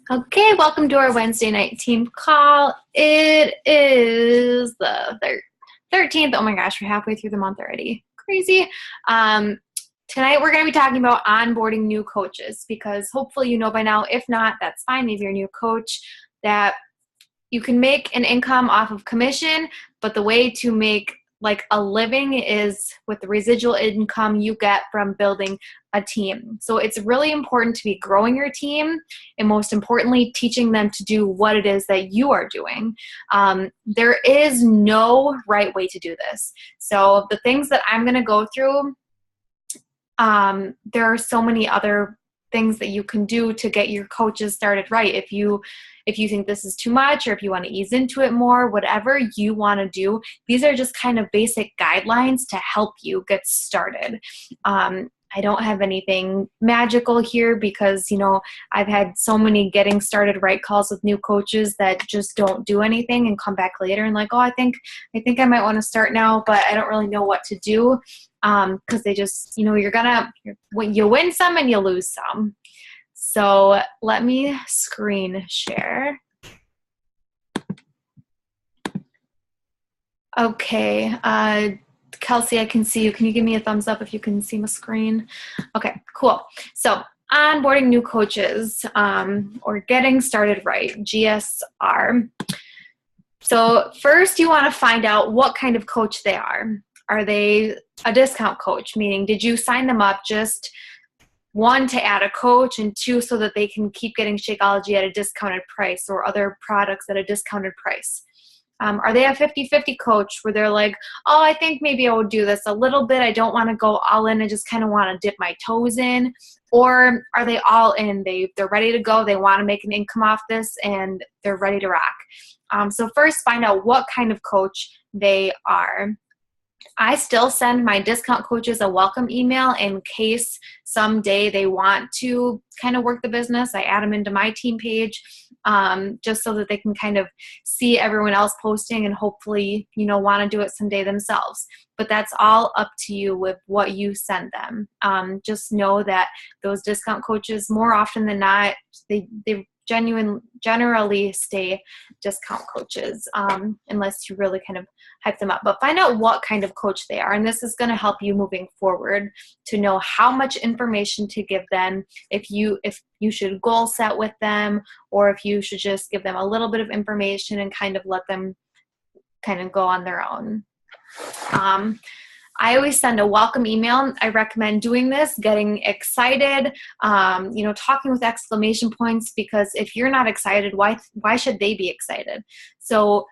Okay, welcome to our Wednesday night team call. It is the 13th. Oh my gosh, we're halfway through the month already. Crazy. Tonight we're going to be talking about onboarding new coaches because hopefully you know by now. If not, that's fine. Maybe you're a new coach that you can make an income off of commission, but the way to make like a living is with the residual income you get from building a team. So it's really important to be growing your team and most importantly, teaching them to do what it is that you are doing. There is no right way to do this. So the things that I'm going to go through, there are so many other things that you can do to get your coaches started right. If you think this is too much or if you want to ease into it more, whatever you want to do, these are just kind of basic guidelines to help you get started. I don't have anything magical here because, I've had so many getting started right calls with new coaches that just don't do anything and come back later and like, oh, I think I might want to start now, but I don't really know what to do. Because they just, you win some and you lose some. So let me screen share. Okay, Kelsey, I can see you. Can you give me a thumbs up if you can see my screen? Okay, cool. So onboarding new coaches or getting started right, GSR. So first you want to find out what kind of coach they are. Are they a discount coach? Meaning, did you sign them up just one, to add a coach, and two, so that they can keep getting Shakeology at a discounted price or other products at a discounted price? Are they a 50-50 coach where they're like, oh, I think maybe I would do this a little bit. I don't want to go all in. I just kind of want to dip my toes in. Or are they all in? They're ready to go. They want to make an income off this and they're ready to rock. So first, find out what kind of coach they are. I still send my discount coaches a welcome email in case someday they want to kind of work the business. I add them into my team page just so that they can kind of see everyone else posting and hopefully, want to do it someday themselves. But that's all up to you with what you send them. Just know that those discount coaches, more often than not, they generally stay discount coaches unless you really kind of hype them up. But find out what kind of coach they are, and this is going to help you moving forward to know how much information to give them, if you should goal set with them, or if you should just give them a little bit of information and kind of let them kind of go on their own. I always send a welcome email. I recommend doing this, getting excited, talking with exclamation points, because if you're not excited, why should they be excited? So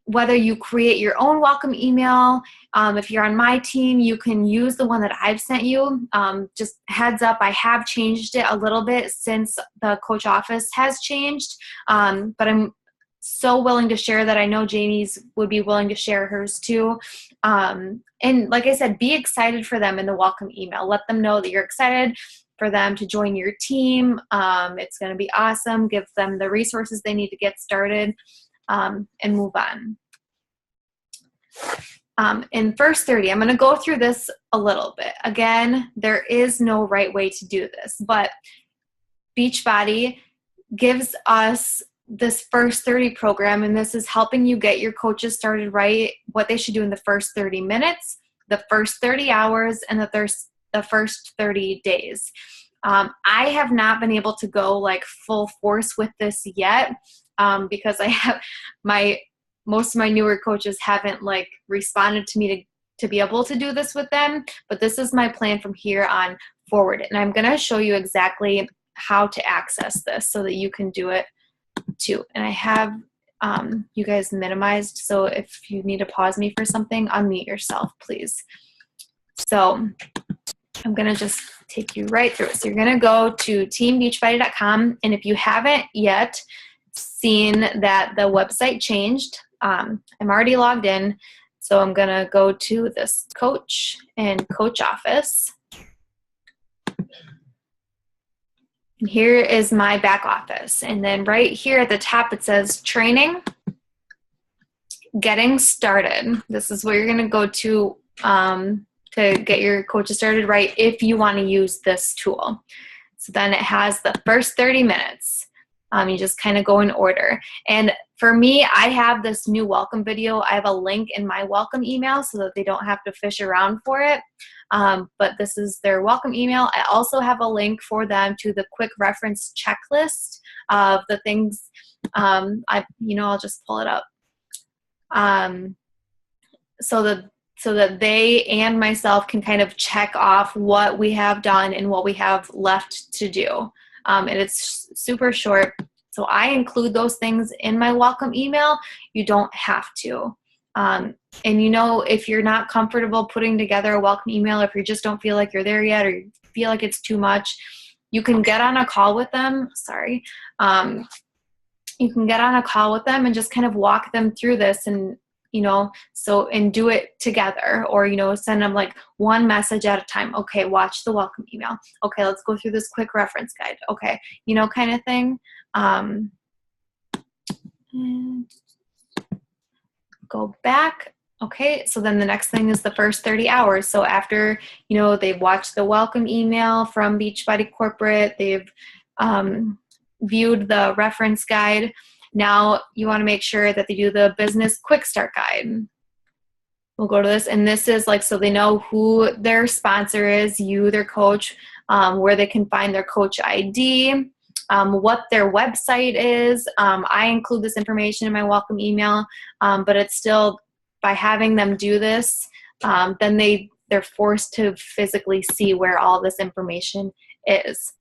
whether you create your own welcome email, if you're on my team, you can use the one that I've sent you. Just heads up, I have changed it a little bit since the coach office has changed, but I'm so willing to share that I know Jamie's would be willing to share hers too. And like I said, be excited for them in the welcome email. Let them know that you're excited for them to join your team. It's going to be awesome. Give them the resources they need to get started and move on. In first 30, I'm going to go through this a little bit. Again, there is no right way to do this, but Beachbody gives us this first 30 program, and this is helping you get your coaches started right, what they should do in the first 30 minutes, the first 30 hours, and the first 30 days. I have not been able to go like full force with this yet because I have most of my newer coaches haven't like responded to me to be able to do this with them, but this is my plan from here on forward. And I'm going to show you exactly how to access this so that you can do it too. And I have you guys minimized, so if you need to pause me for something, unmute yourself, please. So I'm going to just take you right through it. So you're going to go to teambeachbody.com, and if you haven't yet seen that the website changed, I'm already logged in, so I'm going to go to this coach and coach office. And here is my back office. And then right here at the top, it says training, getting started. This is where you're going to go to get your coaches started right if you want to use this tool. So then it has the first 30 minutes. You just kind of go in order. And for me, I have this new welcome video. I have a link in my welcome email so that they don't have to fish around for it. But this is their welcome email. I also have a link for them to the quick reference checklist of the things. I'll just pull it up. So that they and myself can kind of check off what we have done and what we have left to do. And it's super short. So I include those things in my welcome email. You don't have to. And if you're not comfortable putting together a welcome email, if you just don't feel like you're there yet, or you feel like it's too much, you can get on a call with them. You can get on a call with them and just kind of walk them through this and do it together, or, send them like one message at a time. Okay, watch the welcome email. Okay, let's go through this quick reference guide. Okay, kind of thing. And go back. Okay, so then the next thing is the first 30 hours. So after, they've watched the welcome email from Beachbody Corporate, they've viewed the reference guide. Now you want to make sure that they do the business quick start guide. We'll go to this, and this is like, so they know who their sponsor is, you, their coach, where they can find their coach ID, what their website is. I include this information in my welcome email, but it's still, by having them do this, then they're forced to physically see where all this information is.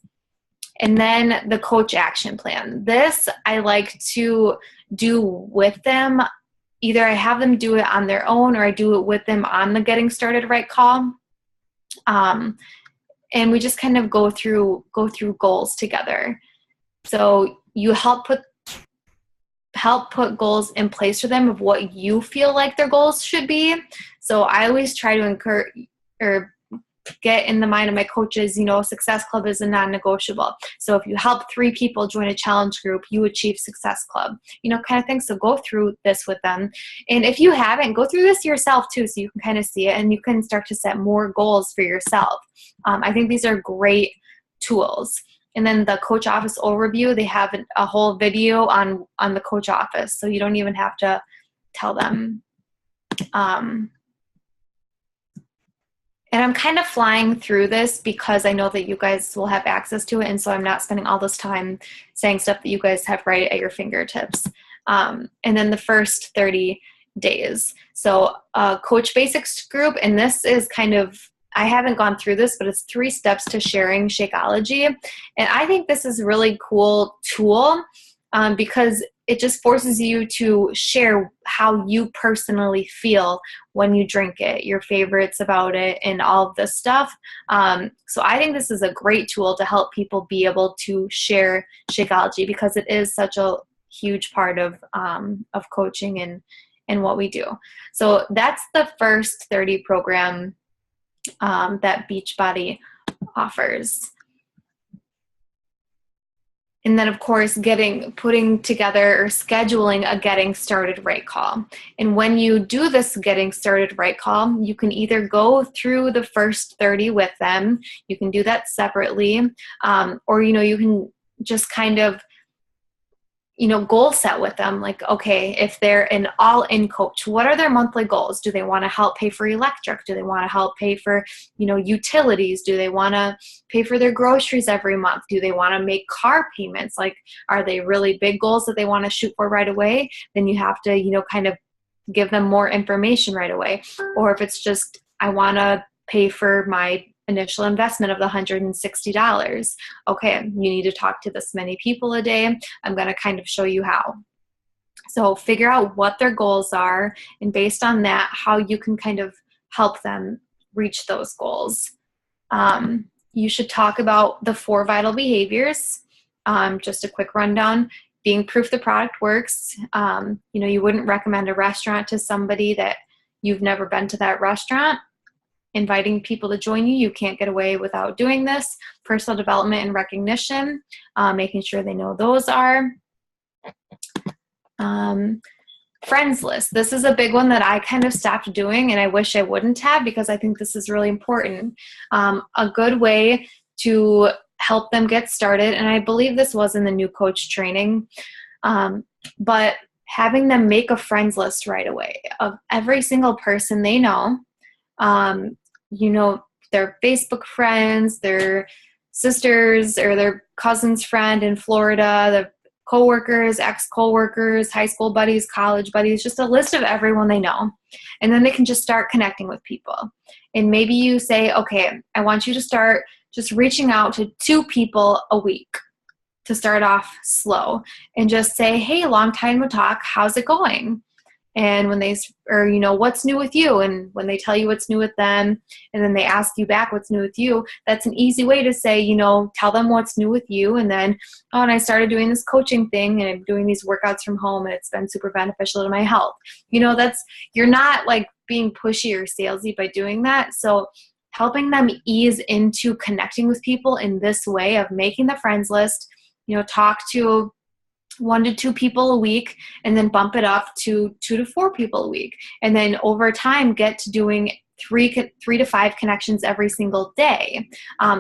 And then the coach action plan. This I like to do with them. Either I have them do it on their own, or I do it with them on the Getting Started Right call. And we just kind of go through goals together. So you help put goals in place for them of what you feel like their goals should be. So I always try to encourage or get in the mind of my coaches, Success Club is a non-negotiable. So if you help 3 people join a challenge group, you achieve Success Club, kind of thing. So go through this with them. And if you haven't, go through this yourself too, so you can kind of see it and you can start to set more goals for yourself. I think these are great tools. And then the coach office overview, they have a whole video on the coach office. So you don't even have to tell them. And I'm kind of flying through this because I know that you guys will have access to it. And so I'm not spending all this time saying stuff that you guys have right at your fingertips. And then the first 30 days. So Coach Basics group, and this is kind of, I haven't gone through this, but it's 3 steps to sharing Shakeology. And I think this is a really cool tool because it just forces you to share how you personally feel when you drink it, your favorites about it, and all of this stuff. So I think this is a great tool to help people be able to share Shakeology because it is such a huge part of coaching and what we do. So that's the first 30 program that Beachbody offers. And then, of course, putting together or scheduling a Getting Started Right call. And when you do this Getting Started Right call, you can either go through the first 30 with them. You can do that separately. Or, you can just kind of, goal set with them. Like, okay, if they're an all-in coach, what are their monthly goals? Do they want to help pay for electric? Do they want to help pay for, utilities? Do they want to pay for their groceries every month? Do they want to make car payments? Like, are they really big goals that they want to shoot for right away? Then you have to, kind of give them more information right away. Or if it's just, I want to pay for my initial investment of the $160. Okay, you need to talk to this many people a day. I'm going to kind of show you how. So figure out what their goals are, and based on that, how you can kind of help them reach those goals. You should talk about the 4 vital behaviors. Just a quick rundown. Being proof the product works. You wouldn't recommend a restaurant to somebody that you've never been to that restaurant. Inviting people to join you. You can't get away without doing this. Personal development and recognition, making sure they know those are. Friends list. This is a big one that I kind of stopped doing, and I wish I wouldn't have because I think this is really important. A good way to help them get started. And I believe this was in the new coach training, but having them make a friends list right away of every single person they know, their Facebook friends, their sisters or their cousin's friend in Florida, the coworkers, ex-coworkers, high school buddies, college buddies, just a list of everyone they know. And then they can just start connecting with people. And maybe you say, okay, I want you to start just reaching out to 2 people a week to start off slow and just say, hey, long time no talk, how's it going? And when what's new with you? And when they tell you what's new with them, and then they ask you back what's new with you, that's an easy way to say, tell them what's new with you. And then, and I started doing this coaching thing and I'm doing these workouts from home and it's been super beneficial to my health. You're not like being pushy or salesy by doing that. So helping them ease into connecting with people in this way of making the friends list, talk to 1 to 2 people a week, and then bump it up to 2 to 4 people a week. And then over time, get to doing 3 to 5 connections every single day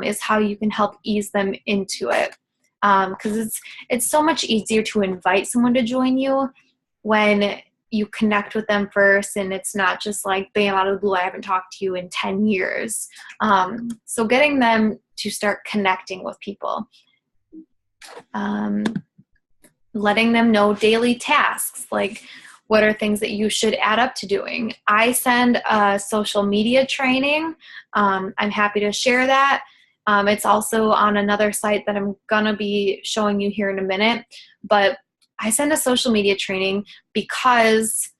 is how you can help ease them into it. Because it's so much easier to invite someone to join you when you connect with them first, and it's not just like, bam, out of the blue, I haven't talked to you in 10 years. So getting them to start connecting with people. Letting them know daily tasks, like what are things that you should add up to doing. I send a social media training. I'm happy to share that. It's also on another site that I'm going to be showing you here in a minute. But I send a social media training because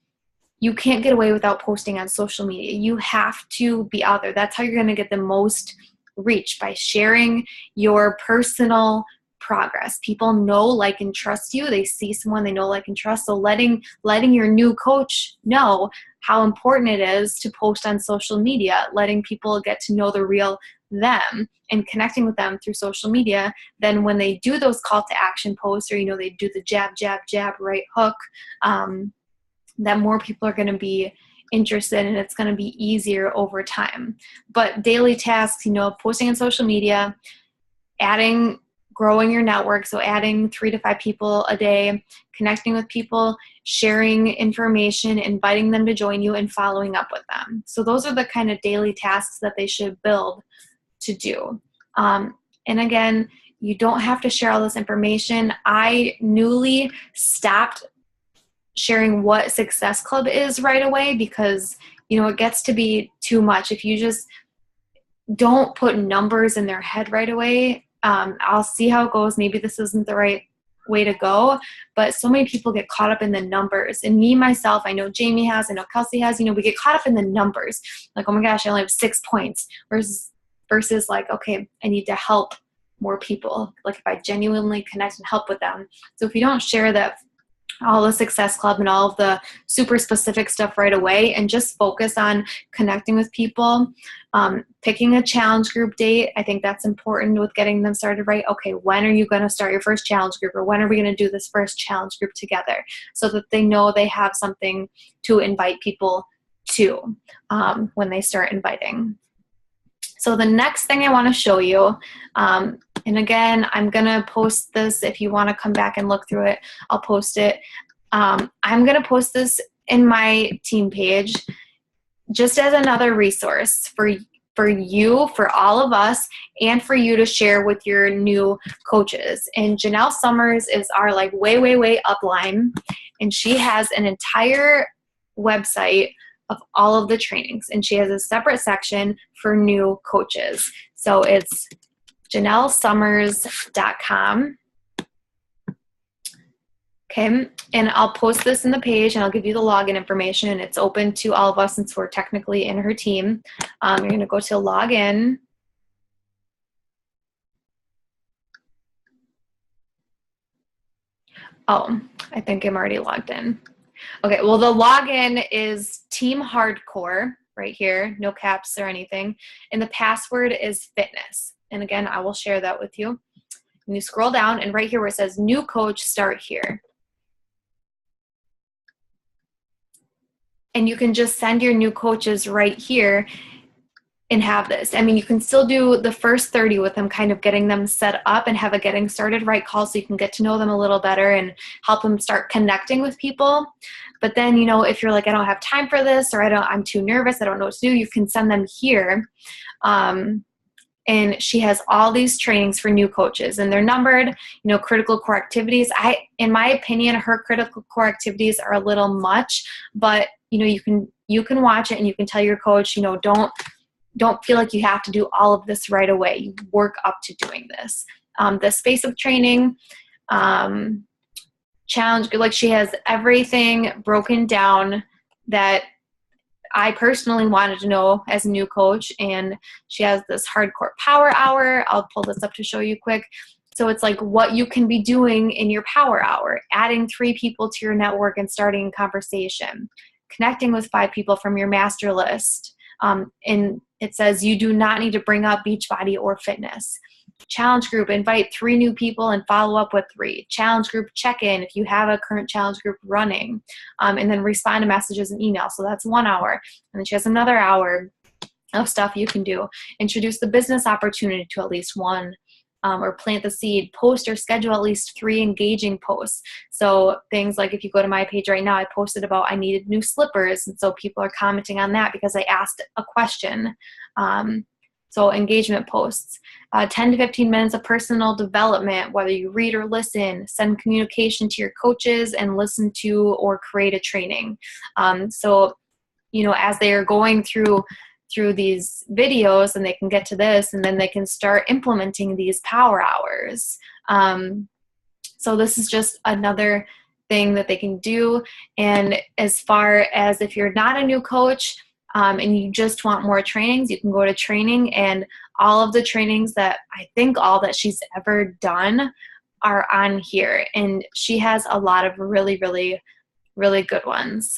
you can't get away without posting on social media. You have to be out there. That's how you're going to get the most reach, by sharing your personal progress. People know, like, and trust you. They see someone they know, like, and trust. So letting your new coach know how important it is to post on social media, letting people get to know the real them and connecting with them through social media. Then when they do those call to action posts, or, they do the jab, jab, jab, right hook, that more people are going to be interested, and it's going to be easier over time. But daily tasks, posting on social media, growing your network, so adding 3 to 5 people a day, connecting with people, sharing information, inviting them to join you, and following up with them. So those are the kind of daily tasks that they should build to do. And again, you don't have to share all this information. I newly stopped sharing what Success Club is right away because, it gets to be too much. If you just don't put numbers in their head right away, I'll see how it goes. Maybe this isn't the right way to go, but so many people get caught up in the numbers. And me, myself, I know Jamie has, I know Kelsey has, we get caught up in the numbers. Like, oh my gosh, I only have 6 points versus like, okay, I need to help more people. Like, if I genuinely connect and help with them. So if you don't share that, all the Success Club and all of the super specific stuff right away, and just focus on connecting with people, picking a challenge group date. I think that's important with getting them started right. Okay, when are you going to start your first challenge group, or when are we going to do this first challenge group together, so that they know they have something to invite people to when they start inviting. So the next thing I want to show you, and again, I'm going to post this. If you want to come back and look through it, I'll post it. I'm going to post this in my team page just as another resource for you, for all of us, and for you to share with your new coaches. And Janelle Summers is our way, way, way upline, and she has an entire website of all of the trainings, and she has a separate section for new coaches. So it's janellesummers.com. Okay, and I'll post this in the page, and I'll give you the login information, and it's open to all of us since we're technically in her team. You're going to go to login. Oh, I think I'm already logged in. Okay, well, the login is Team Hardcore right here, no caps or anything, and the password is fitness. And again, I will share that with you. And you scroll down, and right here where it says new coach, start here. And you can just send your new coaches right here. and have this. I mean, you can still do the first 30 with them, kind of getting them set up and have a getting started right call so you can get to know them a little better and help them start connecting with people. But then, you know, if you're like, I don't have time for this, or I'm too nervous, I don't know what to do, you can send them here. And she has all these trainings for new coaches, and they're numbered, you know, critical core activities. In my opinion, her critical core activities are a little much, but you know, you can watch it and you can tell your coach, you know, don't feel like you have to do all of this right away. You work up to doing this. The space of training, challenge, like she has everything broken down that I personally wanted to know as a new coach. And she has this hardcore power hour. I'll pull this up to show you quick. So it's like what you can be doing in your power hour, adding 3 people to your network and starting a conversation, connecting with 5 people from your master list. And it says you do not need to bring up Beachbody or fitness. Challenge group, invite 3 new people and follow up with 3. Challenge group check-in if you have a current challenge group running, and then respond to messages and email. So that's 1 hour. And then she has another hour of stuff you can do. Introduce the business opportunity to at least 1, or plant the seed, post or schedule at least 3 engaging posts. So things like if you go to my page right now, I posted about I needed new slippers. And so people are commenting on that because I asked a question. So engagement posts, 10 to 15 minutes of personal development, whether you read or listen, send communication to your coaches and listen to or create a training. So, you know, as they are going through these videos and they can get to this and then they can start implementing these power hours. So this is just another thing that they can do. And as far as if you're not a new coach, and you just want more trainings, you can go to training, and all of the trainings that I think all that she's ever done are on here. And she has a lot of really, really, really good ones.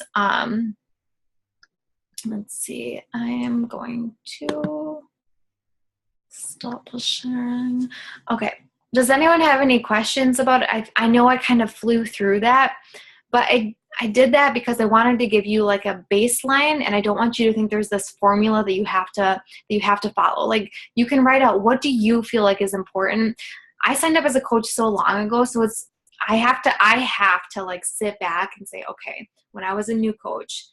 Let's see. I am going to stop sharing. Okay. Does anyone have any questions about it? I know I kind of flew through that, but I did that because I wanted to give you like a baseline, and I don't want you to think there's this formula that you have to follow. Like you can write out, what do you feel like is important? I signed up as a coach so long ago, so I have to like sit back and say, okay, when I was a new coach,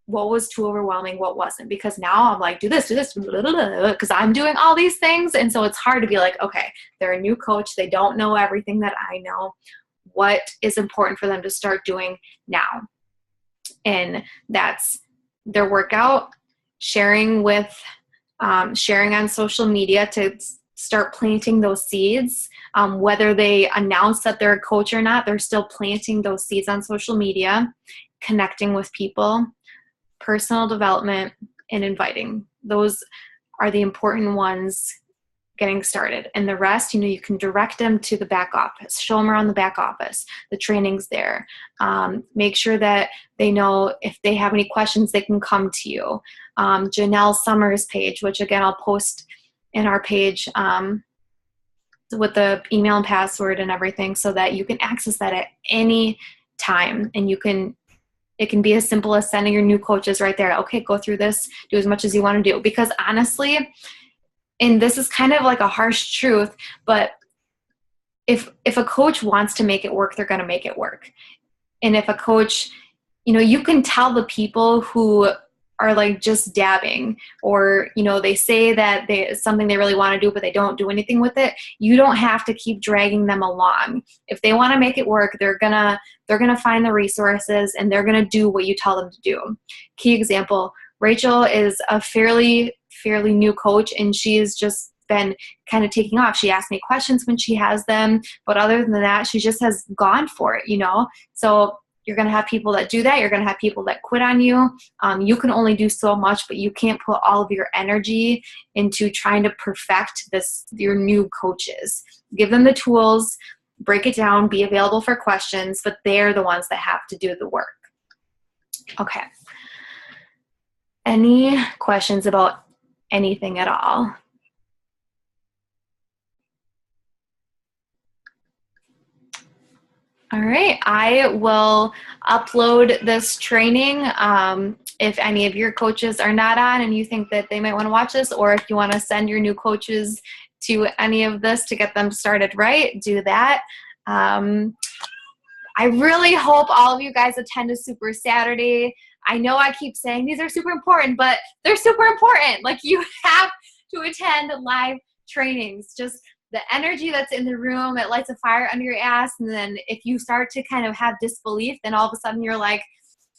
what was too overwhelming, what wasn't? Because now I'm like, do this, because I'm doing all these things. And so it's hard to be like, okay, they're a new coach, they don't know everything that I know. What is important for them to start doing now? And that's their workout, sharing on social media to start planting those seeds. Whether they announce that they're a coach or not, they're still planting those seeds on social media, connecting with people, personal development, and inviting. Those are the important ones getting started. And the rest, you know, you can direct them to the back office, show them around the back office, the training's there. Make sure that they know if they have any questions, they can come to you. Janelle Summers' page, which again, I'll post in our page with the email and password and everything so that you can access that at any time. And it can be as simple as sending your new coaches right there. Okay, go through this, do as much as you want to do. Because honestly, and this is kind of like a harsh truth, but if a coach wants to make it work, they're going to make it work. And if a coach, you know, you can tell the people who are like just dabbing, or, you know, they say that it's something they really want to do, but they don't do anything with it. You don't have to keep dragging them along. If they want to make it work, they're gonna find the resources and they're gonna do what you tell them to do. Key example, Rachel is a fairly new coach, and she's just been kind of taking off. She asks me questions when she has them, but other than that, she just has gone for it, you know? So you're going to have people that do that. You're going to have people that quit on you. You can only do so much, but you can't put all of your energy into trying to perfect your new coaches. Give them the tools, break it down, be available for questions, but they're the ones that have to do the work. Okay. Any questions about anything at all? All right, I will upload this training if any of your coaches are not on and you think that they might want to watch this, or if you want to send your new coaches to any of this to get them started right, do that. I really hope all of you guys attend a Super Saturday. I know I keep saying these are super important, but they're super important. Like, you have to attend live trainings. Just the energy that's in the room, it lights a fire under your ass. And then if you start to kind of have disbelief, then all of a sudden you're like,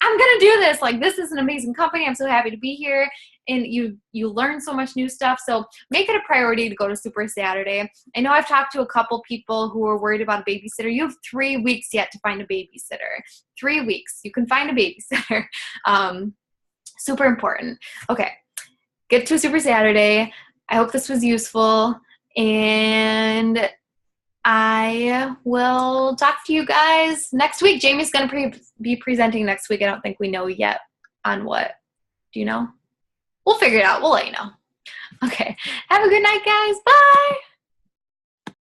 I'm going to do this. Like, this is an amazing company. I'm so happy to be here. And you learn so much new stuff. So make it a priority to go to Super Saturday. I know I've talked to a couple people who are worried about a babysitter. You have 3 weeks yet to find a babysitter. 3 weeks. You can find a babysitter. Super important. Okay. Get to Super Saturday. I hope this was useful. And I will talk to you guys next week. Jamie's going to be presenting next week. I don't think we know yet on what. Do you know? We'll figure it out. We'll let you know. Okay. Have a good night, guys. Bye.